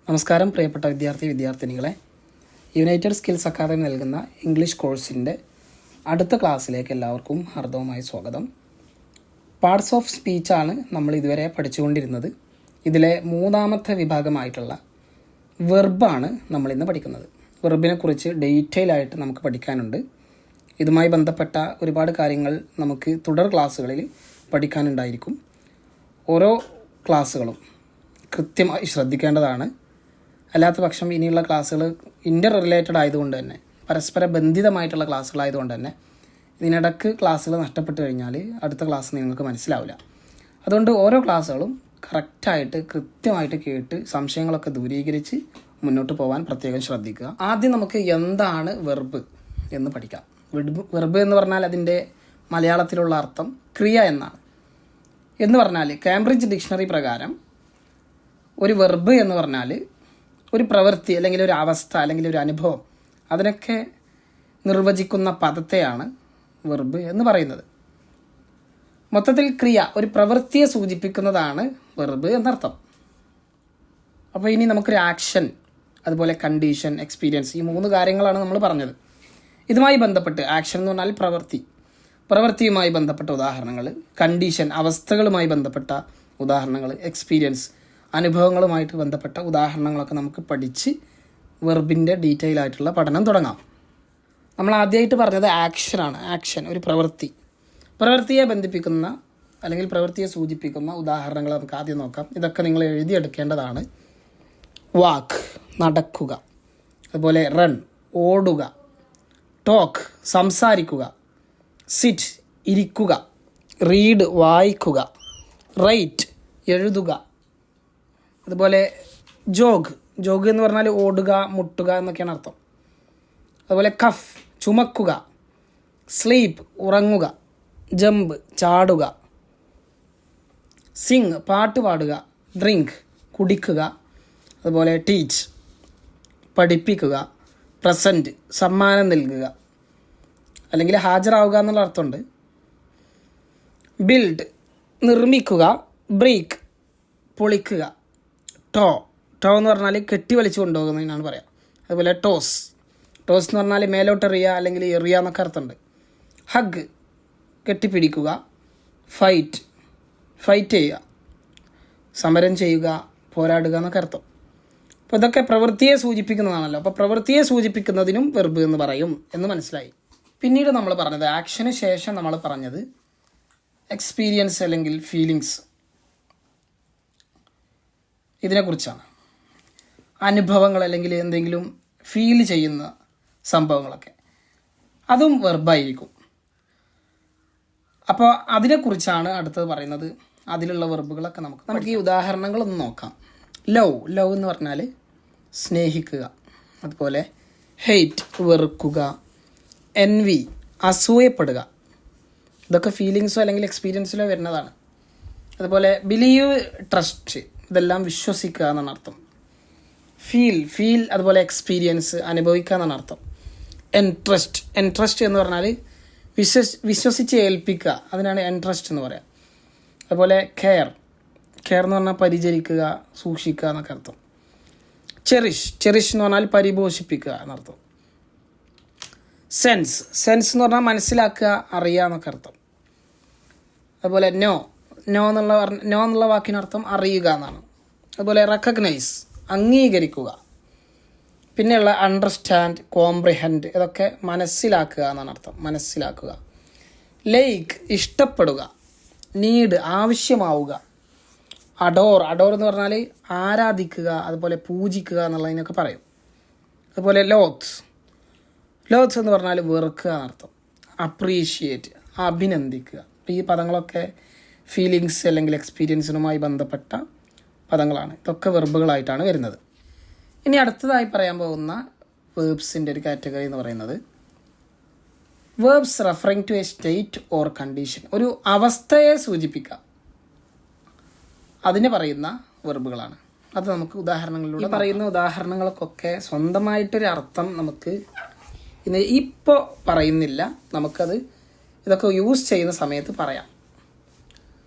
നമസ്കാരം പ്രിയപ്പെട്ട വിദ്യാർത്ഥിനികളെ. United skills academy നൽകുന്ന ഇംഗ്ലീഷ് കോഴ്സിൻ്റെ അടുത്ത ക്ലാസ്സിലേക്ക് എല്ലാവർക്കും ഹാർദവമായ സ്വാഗതം. പാർട്സ് ഓഫ് സ്പീച്ചാണ് നമ്മൾ ഇതുവരെ പഠിച്ചുകൊണ്ടിരുന്നത്. ഇതിലെ മൂന്നാമത്തെ വിഭാഗമായിട്ടുള്ള വെർബാണ് നമ്മളിന്ന് പഠിക്കുന്നത്. വെർബിനെ കുറിച്ച് ഡീറ്റെയിൽ ആയിട്ട് നമുക്ക് പഠിക്കാനുണ്ട്. ഇതുമായി ബന്ധപ്പെട്ട ഒരുപാട് കാര്യങ്ങൾ നമുക്ക് തുടർ ക്ലാസ്സുകളിൽ പഠിക്കാനുണ്ടായിരിക്കും. ഓരോ ക്ലാസ്സുകളും കൃത്യമായി ശ്രദ്ധിക്കേണ്ടതാണ്. അല്ലാത്ത പക്ഷം ഇനിയുള്ള ക്ലാസ്സുകൾ ഇൻ്റർ റിലേറ്റഡ് ആയതുകൊണ്ട് തന്നെ, പരസ്പര ബന്ധിതമായിട്ടുള്ള ക്ലാസ്സുകളായതുകൊണ്ട് തന്നെ ഇതിനിടക്ക് ക്ലാസ്സുകൾ നഷ്ടപ്പെട്ട് കഴിഞ്ഞാൽ അടുത്ത ക്ലാസ് നിങ്ങൾക്ക് മനസ്സിലാവില്ല. അതുകൊണ്ട് ഓരോ ക്ലാസ്സുകളും കറക്റ്റായിട്ട് കൃത്യമായിട്ട് കേട്ട് സംശയങ്ങളൊക്കെ ദൂരീകരിച്ച് മുന്നോട്ട് പോകാൻ പ്രത്യേകം ശ്രദ്ധിക്കുക. ആദ്യം നമുക്ക് എന്താണ് വെർബ് എന്ന് പഠിക്കാം. വെർബ് എന്ന് പറഞ്ഞാൽ അതിൻ്റെ മലയാളത്തിലുള്ള അർത്ഥം ക്രിയ എന്നാണ്. എന്ന് പറഞ്ഞാൽ കേംബ്രിഡ്ജ് ഡിക്ഷണറി പ്രകാരം ഒരു വെർബ് എന്ന് പറഞ്ഞാൽ ഒരു പ്രവൃത്തി അല്ലെങ്കിൽ ഒരു അവസ്ഥ അല്ലെങ്കിൽ ഒരു അനുഭവം, അതിനൊക്കെ നിർവചിക്കുന്ന പദത്തെയാണ് വെർബ് എന്ന് പറയുന്നത്. മൊത്തത്തിൽ ക്രിയ, ഒരു പ്രവൃത്തിയെ സൂചിപ്പിക്കുന്നതാണ് വെർബ് എന്നർത്ഥം. അപ്പോൾ ഇനി നമുക്കൊരു ആക്ഷൻ, അതുപോലെ കണ്ടീഷൻ, എക്സ്പീരിയൻസ്, ഈ മൂന്ന് കാര്യങ്ങളാണ് നമ്മൾ പറഞ്ഞത്. ഇതുമായി ബന്ധപ്പെട്ട് ആക്ഷൻ എന്ന് പറഞ്ഞാൽ പ്രവൃത്തിയുമായി ബന്ധപ്പെട്ട ഉദാഹരണങ്ങൾ, കണ്ടീഷൻ അവസ്ഥകളുമായി ബന്ധപ്പെട്ട ഉദാഹരണങ്ങൾ, എക്സ്പീരിയൻസ് അനുഭവങ്ങളുമായിട്ട് ബന്ധപ്പെട്ട ഉദാഹരണങ്ങളൊക്കെ നമുക്ക് പഠിച്ച് വെർബിൻ്റെ ഡീറ്റെയിൽ ആയിട്ടുള്ള പഠനം തുടങ്ങാം. നമ്മൾ ആദ്യമായിട്ട് പറഞ്ഞത് ആക്ഷനാണ്. ആക്ഷൻ, ഒരു പ്രവൃത്തിയെ ബന്ധിപ്പിക്കുന്ന അല്ലെങ്കിൽ പ്രവൃത്തിയെ സൂചിപ്പിക്കുന്ന ഉദാഹരണങ്ങൾ നമുക്ക് ആദ്യം നോക്കാം. ഇതൊക്കെ നിങ്ങൾ എഴുതിയെടുക്കേണ്ടതാണ്. വാക്ക്, നടക്കുക, അതുപോലെ റൺ, ഓടുക, ടോക്ക്, സംസാരിക്കുക, സിറ്റ്, ഇരിക്കുക, റീഡ്, വായിക്കുക, റൈറ്റ്, എഴുതുക, അതുപോലെ ജോഗ് എന്ന് പറഞ്ഞാൽ ഓടുക, മുട്ടുക എന്നൊക്കെയാണ് അർത്ഥം. അതുപോലെ കഫ്, ചുമക്കുക, സ്ലീപ്പ്, ഉറങ്ങുക, ജമ്പ്, ചാടുക, സിങ്, പാട്ട് പാടുക, ഡ്രിങ്ക്, കുടിക്കുക, അതുപോലെ ടീച്ച്, പഠിപ്പിക്കുക, പ്രസൻറ്റ്, സമ്മാനം നൽകുക അല്ലെങ്കിൽ ഹാജരാവുക എന്നുള്ള അർത്ഥമുണ്ട്. ബിൽഡ്, നിർമ്മിക്കുക, ബ്രേക്ക്, പൊളിക്കുക, ടോ എന്ന് പറഞ്ഞാൽ കെട്ടി വലിച്ചു കൊണ്ടുപോകുന്നതിനാണ് പറയാം. അതുപോലെ ടോസ് എന്ന് പറഞ്ഞാൽ മേലോട്ട് എറിയുക അല്ലെങ്കിൽ എറിയുക എന്നൊക്കെ അർത്ഥമുണ്ട്. ഹഗ്, കെട്ടിപ്പിടിക്കുക, ഫൈറ്റ് ചെയ്യുക, സമരം ചെയ്യുക, പോരാടുക എന്നൊക്കെ അർത്ഥം. അപ്പോൾ ഇതൊക്കെ പ്രവൃത്തിയെ സൂചിപ്പിക്കുന്നതാണല്ലോ. അപ്പോൾ പ്രവൃത്തിയെ സൂചിപ്പിക്കുന്നതിനും വെർബ് എന്ന് പറയും എന്ന് മനസ്സിലായി. പിന്നീട് നമ്മൾ പറഞ്ഞത് ആക്ഷന് ശേഷം നമ്മൾ പറഞ്ഞത് എക്സ്പീരിയൻസ് അല്ലെങ്കിൽ ഫീലിങ്സ്, ഇതിനെക്കുറിച്ചാണ്. അനുഭവങ്ങൾ അല്ലെങ്കിൽ എന്തെങ്കിലും ഫീൽ ചെയ്യുന്ന സംഭവങ്ങളൊക്കെ, അതും വെർബായിരിക്കും. അപ്പോൾ അതിനെക്കുറിച്ചാണ് അടുത്തത് പറയുന്നത്. അതിലുള്ള വെർബുകളൊക്കെ നമുക്ക് ഈ ഉദാഹരണങ്ങളൊന്ന് നോക്കാം. ലവ് എന്ന് പറഞ്ഞാൽ സ്നേഹിക്കുക, അതുപോലെ ഹെയ്റ്റ്, വെറുക്കുക, എൻവി, അസൂയപ്പെടുക, ഇതൊക്കെ ഫീലിങ്സോ അല്ലെങ്കിൽ എക്സ്പീരിയൻസിലോ വരുന്നതാണ്. അതുപോലെ ബിലീവ്, ട്രസ്റ്റ്, ഇതെല്ലാം വിശ്വസിക്കുക എന്നാണ് അർത്ഥം. ഫീൽ അതുപോലെ എക്സ്പീരിയൻസ്, അനുഭവിക്കുക എന്നാണ് അർത്ഥം. എൻട്രസ്റ്റ് എന്ന് പറഞ്ഞാൽ വിശ്വസിച്ച് ഏൽപ്പിക്കുക, അതിനാണ് എൻട്രസ്റ്റ് എന്ന് പറയാം. അതുപോലെ കെയർ എന്ന് പറഞ്ഞാൽ പരിചരിക്കുക, സൂക്ഷിക്കുക എന്നൊക്കെ അർത്ഥം. ചെറിഷ് എന്ന് പറഞ്ഞാൽ പരിപോഷിപ്പിക്കുക എന്നർത്ഥം. സെൻസ് എന്ന് പറഞ്ഞാൽ മനസ്സിലാക്കുക, അറിയുക എന്നൊക്കെ അർത്ഥം. അതുപോലെ നോ എന്നുള്ള വാക്കിനർത്ഥം അറിയുക എന്നാണ്. അതുപോലെ റെക്കഗ്നൈസ്, അംഗീകരിക്കുക. പിന്നെയുള്ള അണ്ടർസ്റ്റാൻഡ്, കോംപ്രിഹെൻഡ്, ഇതൊക്കെ മനസ്സിലാക്കുക എന്നാണ് അർത്ഥം. മനസ്സിലാക്കുക. ലൈക്ക്, ഇഷ്ടപ്പെടുക. നീഡ്, ആവശ്യമാവുക. അഡോർ എന്ന് പറഞ്ഞാൽ ആരാധിക്കുക, അതുപോലെ പൂജിക്കുക എന്നുള്ളതിനൊക്കെ പറയും. അതുപോലെ ലോത്ത് എന്ന് പറഞ്ഞാൽ വെറുക്കുക എന്നർത്ഥം. അപ്രീഷിയേറ്റ്, അഭിനന്ദിക്കുക. അപ്പോൾ ഈ പദങ്ങളൊക്കെ ഫീലിങ്സ് അല്ലെങ്കിൽ എക്സ്പീരിയൻസിനുമായി ബന്ധപ്പെട്ട പദങ്ങളാണ്. ഇതൊക്കെ വെർബുകളായിട്ടാണ് വരുന്നത്. ഇനി അടുത്തതായി പറയാൻ പോകുന്ന വേർബ്സിൻ്റെ ഒരു കാറ്റഗറി എന്ന് പറയുന്നത് verbs referring to a state or condition, ഒരു അവസ്ഥയെ സൂചിപ്പിക്കുക, അതിന് പറയുന്ന വെർബുകളാണ്. അത് നമുക്ക് ഉദാഹരണങ്ങളിലൂടെ പറയുന്ന ഉദാഹരണങ്ങൾക്കൊക്കെ സ്വന്തമായിട്ടൊരു അർത്ഥം നമുക്ക് ഇപ്പോൾ പറയുന്നില്ല. നമുക്കത് ഇതൊക്കെ യൂസ് ചെയ്യുന്ന സമയത്ത് പറയാം.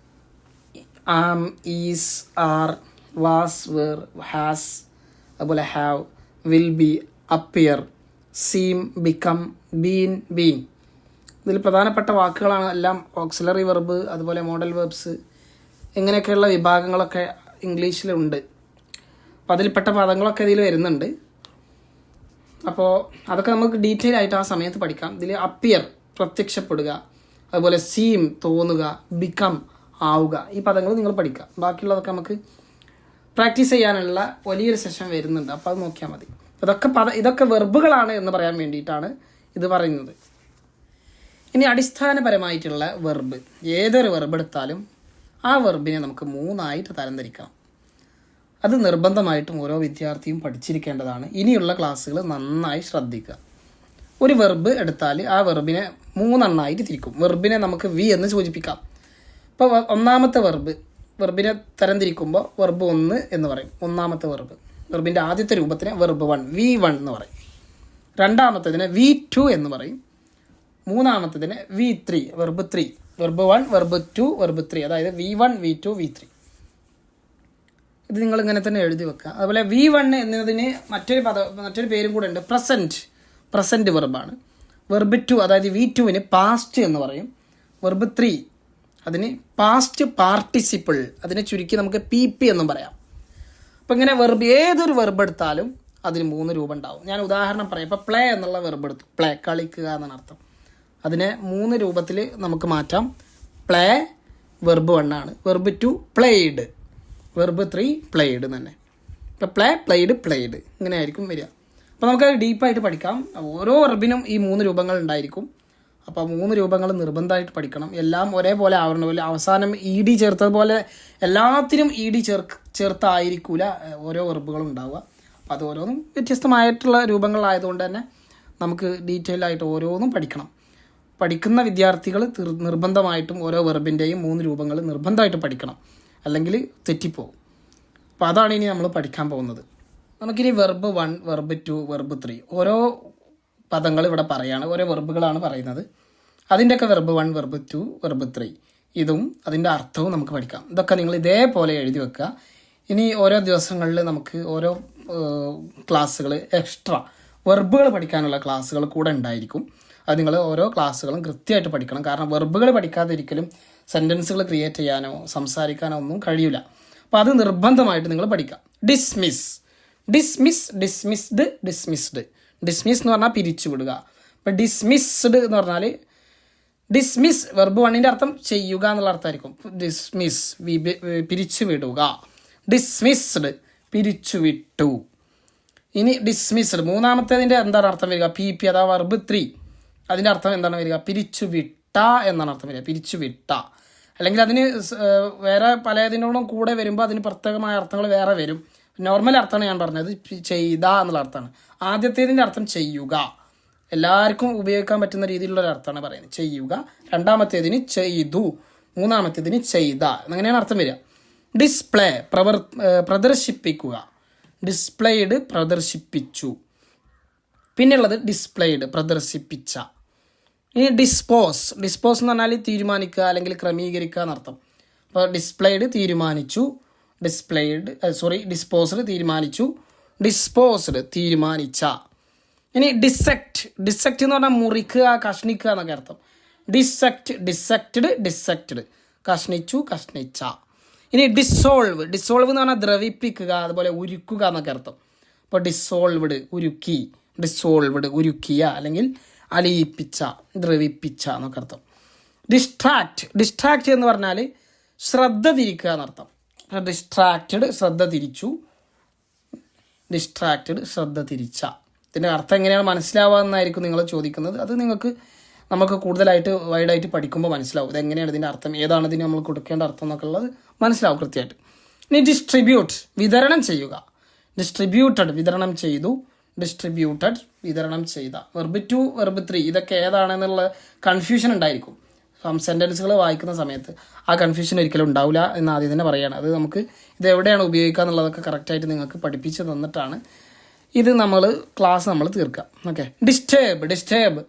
Am, is, are, was, were, has, അതുപോലെ have, will be, appear, seem, become, been, being. ഇതിൽ പ്രധാനപ്പെട്ട വാക്കുകളാണ് എല്ലാം. ഓക്സിലറി വെർബ്, അതുപോലെ മോഡൽ വെർബ്സ്, ഇങ്ങനെയൊക്കെയുള്ള വിഭാഗങ്ങളൊക്കെ ഇംഗ്ലീഷിലുണ്ട്. അപ്പോൾ അതിൽപ്പെട്ട പദങ്ങളൊക്കെ ഇതിൽ വരുന്നുണ്ട്. അപ്പോൾ അതൊക്കെ നമുക്ക് ഡീറ്റെയിൽ ആയിട്ട് ആ സമയത്ത് പഠിക്കാം. ഇതിൽ അപ്പിയർ പ്രത്യക്ഷപ്പെടുക, അതുപോലെ സീം തോന്നുക, ബിക്കം ആവുക, ഈ പദങ്ങൾ നിങ്ങൾ പഠിക്കുക. ബാക്കിയുള്ളതൊക്കെ നമുക്ക് പ്രാക്ടീസ് ചെയ്യാനുള്ള വലിയൊരു സെഷൻ വരുന്നുണ്ട്. അപ്പോൾ അത് നോക്കിയാൽ മതി. ഇതൊക്കെ വെർബുകളാണ് എന്ന് പറയാൻ വേണ്ടിയിട്ടാണ് ഇത് പറയുന്നത്. ഇനി അടിസ്ഥാനപരമായിട്ടുള്ള വെർബ്, ഏതൊരു വെർബ് എടുത്താലും ആ വെർബിനെ നമുക്ക് 3ആയിട്ട് തരംതിരിക്കണം. അത് നിർബന്ധമായിട്ടും ഓരോ വിദ്യാർത്ഥിയും പഠിച്ചിരിക്കേണ്ടതാണ്. ഇനിയുള്ള ക്ലാസ്സുകൾ നന്നായി ശ്രദ്ധിക്കുക. ഒരു വെർബ് എടുത്താൽ ആ വെർബിനെ 3 തിരിക്കും. വെർബിനെ നമുക്ക് വി എന്ന് സൂചിപ്പിക്കാം. ഇപ്പോൾ ഒന്നാമത്തെ വെർബിനെ തരംതിരിക്കുമ്പോൾ വെർബ് 1 എന്ന് പറയും. ഒന്നാമത്തെ വെർബിൻ്റെ ആദ്യത്തെ രൂപത്തിന് വെർബ് 1, V1 എന്ന് പറയും. രണ്ടാമത്തതിന് V2 എന്ന് പറയും. മൂന്നാമത്തതിന് V3, verb 3. Verb 1, verb 2, verb 3, അതായത് V1, V2, V3. ഇത് നിങ്ങൾ ഇങ്ങനെ തന്നെ എഴുതി വെക്കുക. അതുപോലെ V1 എന്നതിന് മറ്റൊരു പേരും കൂടെ ഉണ്ട്, പ്രസൻറ്റ് വെർബാണ്. വെർബ് 2, അതായത് V2-ന് പാസ്റ്റ് എന്ന് പറയും. വെർബ് 3 അതിന് പാസ്റ്റ് പാർട്ടിസിപ്പിൾ, അതിനെ ചുരുക്കി നമുക്ക് PP എന്നും പറയാം. അപ്പോൾ ഇങ്ങനെ ഏതൊരു വെർബ് എടുത്താലും അതിന് 3 രൂപം ഉണ്ടാവും. ഞാൻ ഉദാഹരണം പറയാം. ഇപ്പോൾ പ്ലേ എന്നുള്ള വെർബ് എടുത്തു. പ്ലേ കളിക്കുക എന്നാണ് അർത്ഥം. അതിനെ 3 രൂപത്തിൽ നമുക്ക് മാറ്റാം. പ്ലേ വെർബ് 1 ആണ്. വെർബ് 2 പ്ലേഡ്, വെർബ് 3 പ്ലേഡ് തന്നെ. ഇപ്പോൾ പ്ലേ, പ്ലേഡ് ഇങ്ങനെ ആയിരിക്കും വരിക. അപ്പോൾ നമുക്കത് ഡീപ്പായിട്ട് പഠിക്കാം. ഓരോ വെർബിനും ഈ 3 രൂപങ്ങൾ ഉണ്ടായിരിക്കും. അപ്പോൾ 3 രൂപങ്ങൾ നിർബന്ധമായിട്ട് പഠിക്കണം. എല്ലാം ഒരേപോലെ ആവണമല്ലോ. അവസാനം ED ചേർത്തതുപോലെ എല്ലാത്തിനും ED ചേർത്തായിരിക്കില്ല ഓരോ വെർബുകളും ഉണ്ടാവുക. അപ്പോൾ അത് ഓരോന്നും വ്യത്യസ്തമായിട്ടുള്ള രൂപങ്ങളായതുകൊണ്ട് തന്നെ നമുക്ക് ഡീറ്റെയിൽ ആയിട്ട് ഓരോന്നും പഠിക്കണം. പഠിക്കുന്ന വിദ്യാർത്ഥികൾ നിർബന്ധമായിട്ടും ഓരോ വെർബിൻ്റെയും 3 രൂപങ്ങൾ നിർബന്ധമായിട്ട് പഠിക്കണം, അല്ലെങ്കിൽ തെറ്റിപ്പോകും. അപ്പോൾ അതാണ് ഇനി നമ്മൾ പഠിക്കാൻ പോകുന്നത്. നമുക്കിനി വെർബ് 1, വെർബ് 2, വെർബ് 3 ഓരോ പദങ്ങൾ ഇവിടെ പറയുകയാണ്. ഓരോ വെർബുകളാണ് പറയുന്നത്. അതിൻ്റെയൊക്കെ വെർബ് 1, വെർബ് 2, വെർബ് 3 ഇതും അതിൻ്റെ അർത്ഥവും നമുക്ക് പഠിക്കാം. ഇതൊക്കെ നിങ്ങൾ ഇതേപോലെ എഴുതി വെക്കുക. ഇനി ഓരോ ദിവസങ്ങളിൽ നമുക്ക് ഓരോ ക്ലാസ്സുകൾ എക്സ്ട്രാ വെർബുകൾ പഠിക്കാനുള്ള ക്ലാസ്സുകൾ കൂടെ ഉണ്ടായിരിക്കും. അത് നിങ്ങൾ ഓരോ ക്ലാസ്സുകളും കൃത്യമായിട്ട് പഠിക്കണം. കാരണം വെർബുകൾ പഠിക്കാതെ ഒരിക്കലും സെൻറ്റൻസുകൾ ക്രിയേറ്റ് ചെയ്യാനോ സംസാരിക്കാനോ ഒന്നും കഴിയില്ല. അപ്പോൾ അത് നിർബന്ധമായിട്ട് നിങ്ങൾ പഠിക്കാം. Dismiss, dismissed. ഡിസ്മിസ് എന്ന് പറഞ്ഞാൽ പിരിച്ചുവിടുക. അപ്പോൾ ഡിസ്മിസ്ഡ് എന്ന് പറഞ്ഞാൽ ഡിസ്മിസ് വെർബ് 1ൻ്റെ അർത്ഥം ചെയ്യുക എന്നുള്ള അർത്ഥമായിരിക്കും. ഡിസ്മിസ് പിരിച്ചുവിടുക. ഡിസ്മിസ്ഡ് പിരിച്ചുവിട്ടു. ഇനി ഡിസ്മിസ്ഡ് മൂന്നാമത്തേതിൻ്റെ എന്താണ് അർത്ഥം വരിക? PP, അഥവാ വെർബ് 3. അതിൻ്റെ അർത്ഥം എന്താണ് വരിക? പിരിച്ചുവിട്ട എന്നാണ് അർത്ഥം വരിക. പിരിച്ചുവിട്ട. അല്ലെങ്കിൽ അതിന് വേറെ പലതിനോടും കൂടെ വരുമ്പോൾ അതിന് പ്രത്യേകമായ അർത്ഥങ്ങൾ വേറെ വരും. നോർമൽ അർത്ഥമാണ് ഞാൻ പറഞ്ഞത്, ചെയ്ത എന്നുള്ള അർത്ഥമാണ്. ആദ്യത്തേതിൻ്റെ അർത്ഥം ചെയ്യുക, എല്ലാവർക്കും ഉപയോഗിക്കാൻ പറ്റുന്ന രീതിയിലുള്ള ഒരു അർത്ഥമാണ് പറയുന്നത്, ചെയ്യുക. രണ്ടാമത്തേതിന് ചെയ്തു, മൂന്നാമത്തേതിന് ചെയ്ത, അങ്ങനെയാണ് അർത്ഥം വരിക. ഡിസ്പ്ലേ പ്രദർശിപ്പിക്കുക. ഡിസ്പ്ലേഡ് പ്രദർശിപ്പിച്ചു. പിന്നെയുള്ളത് ഡിസ്പ്ലേഡ് പ്രദർശിപ്പിച്ച. ഇനി ഡിസ്പോസ് എന്ന് പറഞ്ഞാൽ തീരുമാനിക്കുക അല്ലെങ്കിൽ ക്രമീകരിക്കുക എന്നർത്ഥം. അപ്പോൾ ഡിസ്പ്ലേഡ് തീരുമാനിച്ചു, ഡിസ്പോസ്ഡ് തീരുമാനിച്ചു, ഡിസ്പോസ്ഡ് തീരുമാനിച്ച. ഇനി ഡിസെക്റ്റ് എന്ന് പറഞ്ഞാൽ മുറിക്കുക, കഷ്ണിക്കുക എന്നൊക്കെ അർത്ഥം. ഡിസെക്റ്റഡ് കഷ്ണിച്ചു, കഷ്ണിച്ച. ഇനി ഡിസോൾവ് എന്ന് പറഞ്ഞാൽ ദ്രവിപ്പിക്കുക, അതുപോലെ ഉരുക്കുക എന്നൊക്കെ അർത്ഥം. അപ്പോൾ ഡിസോൾവ്ഡ് ഉരുക്കി, ഉരുക്കിയ അല്ലെങ്കിൽ അലിയിപ്പിച്ച, ദ്രവിപ്പിച്ച എന്നൊക്കെ അർത്ഥം. ഡിസ്ട്രാക്റ്റ് എന്ന് പറഞ്ഞാൽ ശ്രദ്ധ തിരിക്കുക എന്നർത്ഥം. ഡിസ്ട്രാക്റ്റഡ് ശ്രദ്ധ തിരിച്ചു, ഡിസ്ട്രാക്റ്റഡ് ശ്രദ്ധ തിരിച്ച. ഇതിൻ്റെ അർത്ഥം എങ്ങനെയാണ് മനസ്സിലാവുക എന്നായിരിക്കും നിങ്ങൾ ചോദിക്കുന്നത്. അത് നമുക്ക് കൂടുതലായിട്ട് വൈഡായിട്ട് പഠിക്കുമ്പോൾ മനസ്സിലാവും. ഇതെങ്ങനെയാണ് ഇതിൻ്റെ അർത്ഥം, ഏതാണ് ഇതിന് നമ്മൾ കൊടുക്കേണ്ട അർത്ഥം എന്നൊക്കെ ഉള്ളത് മനസ്സിലാവും കൃത്യമായിട്ട്. ഇനി ഡിസ്ട്രിബ്യൂട്ട് വിതരണം ചെയ്യുക. ഡിസ്ട്രിബ്യൂട്ടഡ് വിതരണം ചെയ്തു, ഡിസ്ട്രിബ്യൂട്ടഡ് വിതരണം ചെയ്ത. വെർബ് 2, വെർബ് 3 ഇതൊക്കെ ഏതാണെന്നുള്ള കൺഫ്യൂഷൻ ഉണ്ടായിരിക്കും സെൻറ്റൻസുകൾ വായിക്കുന്ന സമയത്ത്. ആ കൺഫ്യൂഷൻ ഒരിക്കലും ഉണ്ടാവില്ല എന്ന് ആദ്യം തന്നെ പറയുകയാണ്. അത് നമുക്ക് ഇത് എവിടെയാണ് ഉപയോഗിക്കുക എന്നുള്ളതൊക്കെ കറക്റ്റായിട്ട് നിങ്ങൾക്ക് പഠിപ്പിച്ച് തന്നിട്ടാണ് ഇത് ക്ലാസ് നമ്മൾ തീർക്കുക. ഓക്കെ. ഡിസ്റ്റേബ്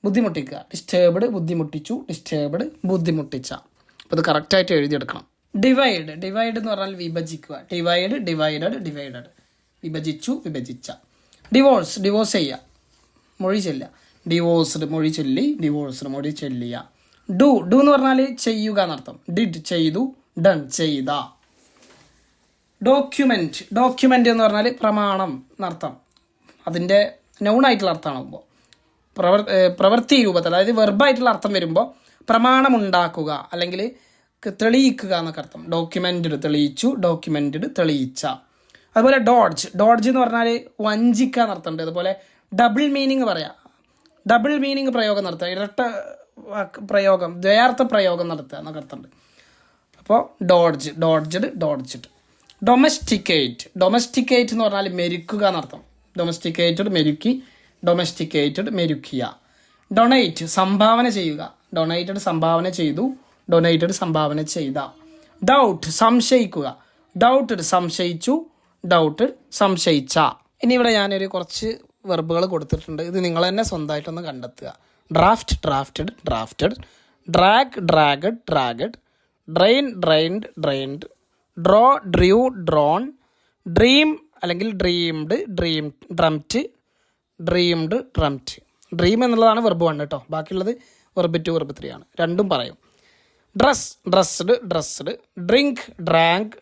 ബുദ്ധിമുട്ടിക്കുക. ഡിസ്റ്റേബ്ഡ് ബുദ്ധിമുട്ടിച്ചു, ഡിസ്റ്റേബ്ഡ് ബുദ്ധിമുട്ടിച്ച. അപ്പോൾ ഇത് കറക്റ്റായിട്ട് എഴുതിയെടുക്കണം. ഡിവൈഡ് എന്ന് പറഞ്ഞാൽ വിഭജിക്കുക. ഡിവൈഡഡ് വിഭജിച്ചു വിഭജിച്ച. ഡിവോഴ്സ് ചെയ്യുക, മൊഴി ചെല്ലുക. ഡിവോഴ്സ്ഡ് മൊഴി ചൊല്ലി, ഡിവോഴ്സ്ഡ് മൊഴി ചൊല്ലിയ. ഡു എന്ന് പറഞ്ഞാൽ ചെയ്യുക എന്നർത്ഥം. ഡിഡ് ചെയ്തു, ഡൺ ചെയ്ത. ഡോക്യുമെൻ്റ് എന്ന് പറഞ്ഞാൽ പ്രമാണം എന്നർത്ഥം. അതിൻ്റെ നൗണായിട്ടുള്ള അർത്ഥമാകുമ്പോൾ പ്രവൃത്തി രൂപത്തിൽ, അതായത് വെർബായിട്ടുള്ള അർത്ഥം വരുമ്പോൾ പ്രമാണം ഉണ്ടാക്കുക അല്ലെങ്കിൽ തെളിയിക്കുക എന്നൊക്കെ അർത്ഥം. ഡോക്യുമെൻറ്റഡ് തെളിയിച്ചു, ഡോക്യുമെൻറ്റഡ് തെളിയിച്ച. അതുപോലെ ഡോഡ്ജ് എന്ന് പറഞ്ഞാൽ വഞ്ചിക്കുക എന്നർത്ഥമുണ്ട്. അതുപോലെ ഡബിൾ മീനിങ് പ്രയോഗം നടത്തുക, ഇരട്ട പ്രയോഗം, ദ്വയാർത്ഥ പ്രയോഗം നടത്തുക എന്നൊക്കെ അർത്ഥമുണ്ട്. അപ്പോൾ ഡോഡ്ജ്ഡ്. ഡൊമസ്റ്റിക്കേറ്റ് എന്ന് പറഞ്ഞാൽ മെരുക്കുക എന്നർത്ഥം. ഡൊമസ്റ്റിക്കേറ്റഡ് മെരുക്കി, ഡൊമസ്റ്റിക്കേറ്റഡ് മെരുക്കിയ. ഡൊണേറ്റ് സംഭാവന ചെയ്യുക, ഡൊണേറ്റഡ് സംഭാവന ചെയ്തു, ഡൊണേറ്റഡ് സംഭാവന ചെയ്ത. ഡൗട്ട് സംശയിക്കുക, ഡൗട്ടഡ് സംശയിച്ചു, ഡൗട്ടഡ് സംശയിച്ച. ഇനി ഇവിടെ ഞാനൊരു കുറച്ച് വെർബുകൾ കൊടുത്തിട്ടുണ്ട്. ഇത് നിങ്ങൾ തന്നെ സ്വന്തമായിട്ടൊന്ന് കണ്ടെത്തുക. Drafted, drag, dragged, drained, draw, drone, dream അല്ലെങ്കിൽ ഡ്രീംഡ്, ഡ്രംറ്റ്. ഡ്രീം എന്നുള്ളതാണ് വെർബ് 1 കേട്ടോ. ബാക്കിയുള്ളത് വെർബ് 2, വെർബ് 3 ആണ്. രണ്ടും പറയും. Dressed, drink, drunk,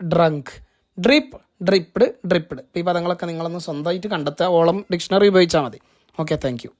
dripped. ഈ പദങ്ങളൊക്കെ നിങ്ങളൊന്ന് സ്വന്തമായിട്ട് കണ്ടെത്തുക. ഓളം ഡിക്ഷണറി ഉപയോഗിച്ചാൽ മതി. Okay, thank U.